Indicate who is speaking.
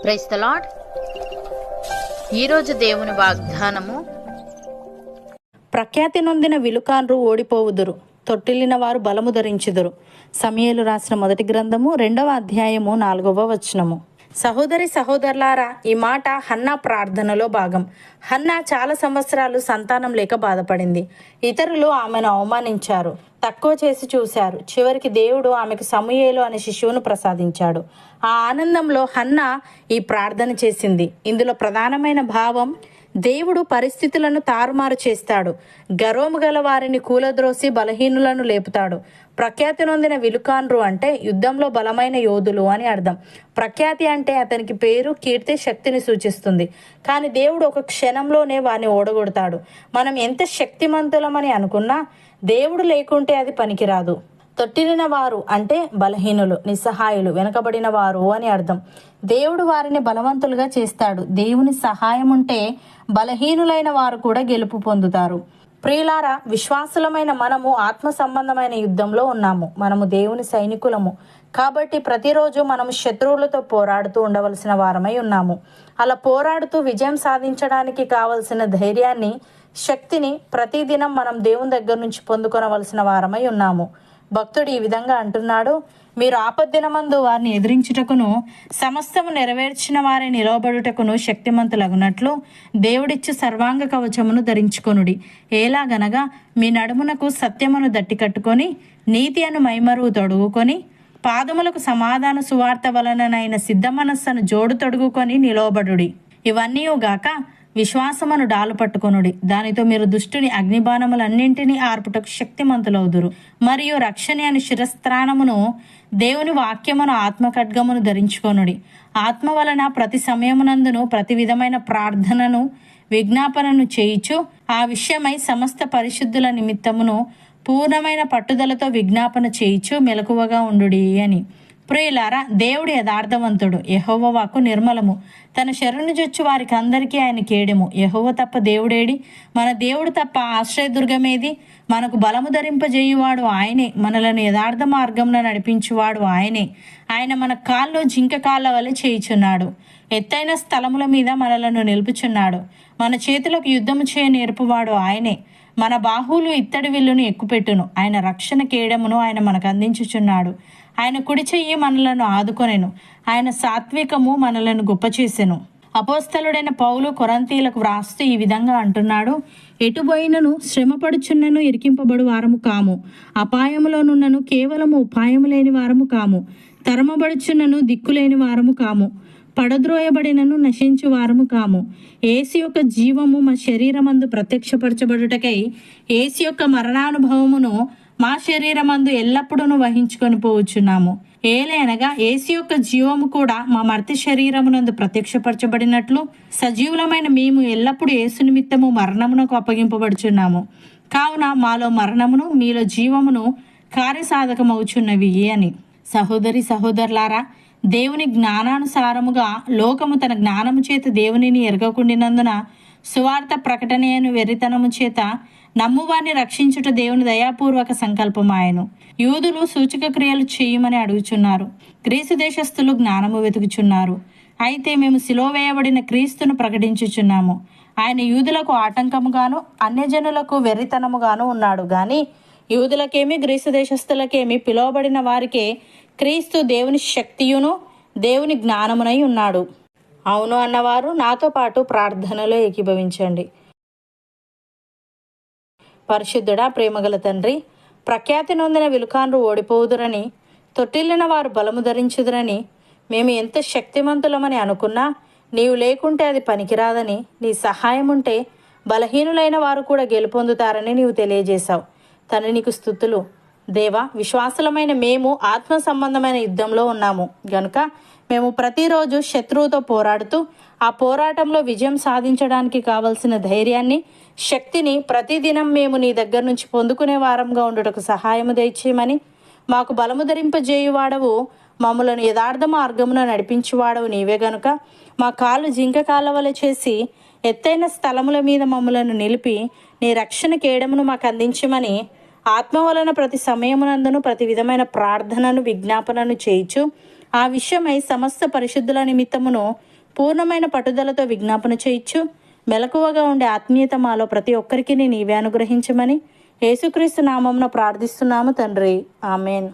Speaker 1: Praise the lord. ఈరోజు దేవుని వాగ్దానము,
Speaker 2: ప్రఖ్యాతి నొందిన విలుకాన్రు ఓడిపోవుదురు, తొట్టిల్లిన వారు బలము ధరించుదురు. సమూయేలు రాసిన మొదటి గ్రంథము 2వ అధ్యాయము 4వ వచనము. సహోదరి సహోదరులారా, ఈ మాట హన్నా ప్రార్థనలో భాగం. హన్నా చాలా సంవత్సరాలు సంతానం లేక బాధపడింది. ఇతరులు ఆమెను అవమానించారు, తక్కువ చేసి చూశారు. చివరికి దేవుడు ఆమెకు సమూయేలు అనే శిశువును ప్రసాదించాడు. ఆ ఆనందంలో హన్నా ఈ ప్రార్థన చేసింది. ఇందులో ప్రధానమైన భావం, దేవుడు పరిస్థితులను తారుమారు చేస్తాడు. గర్వము గల వారిని కూలద్రోసి బలహీనులను లేపుతాడు. ప్రఖ్యాతి నొందిన విలుకాన్రు అంటే యుద్ధంలో బలమైన యోధులు అని అర్థం. ప్రఖ్యాతి అంటే అతనికి పేరు, కీర్తి, శక్తిని సూచిస్తుంది. కానీ దేవుడు ఒక క్షణంలోనే వారిని ఓడగొడతాడు. మనం ఎంత శక్తిమంతులమని అనుకున్నా దేవుడు లేకుంటే అది పనికిరాదు. తొట్టిలిన వారు అంటే బలహీనులు, నిస్సహాయులు, వెనుకబడిన వారు అని అర్థం. దేవుడు వారిని బలవంతులుగా చేస్తాడు. దేవుని సహాయం ఉంటే బలహీనులైన వారు కూడా గెలుపు పొందుతారు. ప్రియులారా, విశ్వాసులమైన మనము ఆత్మ సంబంధమైన యుద్ధంలో ఉన్నాము. మనము దేవుని సైనికులము. కాబట్టి ప్రతిరోజు మనము శత్రువులతో పోరాడుతూ ఉండవలసిన వారమై ఉన్నాము. అలా పోరాడుతూ విజయం సాధించడానికి కావలసిన ధైర్యాన్ని, శక్తిని ప్రతిదినం మనం దేవుని దగ్గర నుంచి పొందుకొనవలసిన వారమై ఉన్నాము. భక్తుడు ఈ విధంగా అంటున్నాడు, మీరు ఆపద్దినమందు వారిని ఎదిరించుటకును సమస్తము నెరవేర్చిన వారి నిలవబడుటకును శక్తిమంతులగునట్లు దేవుడిచ్చు సర్వాంగ కవచమును ధరించుకొనుడి. ఎలాగనగా మీ నడుమునకు సత్యమును దట్టి కట్టుకొని నీతి అను మైమరువు తొడుగుకొని పాదములకు సమాధాన సువార్త వలననైన సిద్ధ మనస్సును జోడు తొడుగుకొని నిలవబడుడి. ఇవన్నీయుగాక విశ్వాసమును డాలు పట్టుకొనుడి. దానితో మీరు దుష్టుని అగ్నిబాణములన్నింటినీ ఆర్పుటకు శక్తిమంతులవుదురు. మరియు రక్షణ అని శిరస్త్రాణమును, దేవుని వాక్యమును, ఆత్మఖడ్గమును ధరించుకొనుడి. ఆత్మ వలన ప్రతి సమయమునందును ప్రతి విధమైన ప్రార్థనను, విజ్ఞాపనను చేయిచు ఆ విషయమై సమస్త పరిశుద్ధుల నిమిత్తమును పూర్ణమైన పట్టుదలతో విజ్ఞాపన చేయిచు మెలకువగా ఉండుడి అని. ప్రియులారా, దేవుడు యథార్థవంతుడు, యెహోవా వాక్కు నిర్మలము. తన శరణు జొచ్చు వారికి అందరికీ ఆయన కేడెము. యెహోవా తప్ప దేవుడేడి? మన దేవుడు తప్ప ఆశ్రయదుర్గమేది? మనకు బలము ధరింపజేయువాడు ఆయనే, మనలను యథార్థ మార్గంలో నడిపించువాడు ఆయనే. ఆయన మన కాళ్ళు జింక కాళ్ళ వలె చేయుచున్నాడు. ఎత్తైన స్థలముల మీద మనలను నిలుపుచున్నాడు. మన చేతులకు యుద్ధము చేయ నేర్పువాడు ఆయనే. మన బాహువులు ఇత్తడి విల్లును ఎక్కుపెట్టును. ఆయన రక్షణ కేడమును ఆయన మనకు అందించుచున్నాడు. ఆయన కుడి చెయ్యి మనలను ఆదుకొనెను. ఆయన సాత్వికము మనలను గొప్ప చేసెను. అపోస్తలుడైన పౌలు కొరంతీలకు వ్రాస్తూ ఈ విధంగా అంటున్నాడు, ఎటుబోయినను శ్రమపడుచున్నను ఇరికింపబడు వారము కాము, అపాయములోనున్నను కేవలము ఉపాయము లేని వారము కాము, తరమబడుచున్నను దిక్కులేని వారము కాము, పడద్రోయబడినను నశించు వారము కాము. యేసు యొక్క జీవము మా శరీరమందు ప్రత్యక్షపరచబడుటకై యేసు యొక్క మరణానుభవమును మా శరీరమందు ఎల్లప్పుడూ వహించుకొని పోవచ్చున్నాము. ఏలైనగా యేసు యొక్క జీవము కూడా మా మర్తి శరీరమునందు ప్రత్యక్షపరచబడినట్లు సజీవులమైన మేము ఎల్లప్పుడూ యేసు నిమిత్తము మరణమునకు అప్పగింపబడుచున్నాము. కావున మాలో మరణమును మీలో జీవమును కార్యసాధకమవుచున్నవి అని. సహోదరి సహోదరులారా, దేవుని జ్ఞానానుసారముగా లోకము తన జ్ఞానము చేత దేవునిని ఎరగకుండినందున సువార్త ప్రకటనయను వెర్రితనము చేత నమ్మువారిని రక్షించుట దేవుని దయాపూర్వక సంకల్పమాయను. యూదులు సూచక క్రియలు చేయమని అడుగుచున్నారు, గ్రీసు దేశస్థులు జ్ఞానము వెతుకుచున్నారు. అయితే మేము సిలువ వేయబడిన క్రీస్తును ప్రకటించుచున్నాము. ఆయన యూదులకు ఆటంకముగాను అన్యజనులకు వెర్రితనముగాను ఉన్నాడు గాని యూదులకేమి గ్రీసు దేశస్థులకేమి పిలువబడిన వారికే క్రీస్తు దేవుని శక్తియును దేవుని జ్ఞానమునై ఉన్నాడు. అవును అన్నవారు నాతో పాటు ప్రార్థనలో ఏకీభవించండి. పరిశుద్ధుడా, ప్రేమగల తండ్రి, ప్రఖ్యాతి నొందిన విలుకాన్రు ఓడిపోవుదురని, తొట్టిల్లిన వారు బలము ధరించుదురని, మేము ఎంత శక్తిమంతులమని అనుకున్నా నీవు లేకుంటే అది పనికిరాదని, నీ సహాయం ఉంటే బలహీనులైన వారు కూడా గెలుపొందుతారని నీవు తెలియజేశావు. తండ్రి, నీకు స్తుతులు. దేవా, విశ్వాసులమైన మేము ఆత్మ సంబంధమైన యుద్ధంలో ఉన్నాము గనుక మేము ప్రతిరోజు శత్రువుతో పోరాడుతూ ఆ పోరాటంలో విజయం సాధించడానికి కావలసిన ధైర్యాన్ని, శక్తిని ప్రతిదినం మేము నీ దగ్గర నుంచి పొందుకునే వారంగా ఉండుటకు సహాయము దయచేయమని, మాకు బలము ధరింపజేయువాడవు, మమ్మలను యథార్థ మార్గమున నడిపించువాడవు నీవే గనుక మా కాళ్ళు జింక కాళ్ళ వలె చేసి ఎత్తైన స్థలముల మీద మమ్మలను నిలిపి నీ రక్షణ కేడమును మాకు అందించమని ఆత్మ వలన ప్రతి సమయమునందును ప్రతి విధమైన ప్రార్థనను, విజ్ఞాపనను చేయుచు ఆ విషయమై సమస్త పరిశుద్ధుల నిమిత్తమును పూర్ణమైన పట్టుదలతో విజ్ఞాపన చేయించు మెలకువగా ఉండే ఆత్మీయత మాలో ప్రతి ఒక్కరికి నీవే అనుగ్రహించమని యేసుక్రీస్తు నామమున ప్రార్థిస్తున్నాము తండ్రి. ఆమెన్.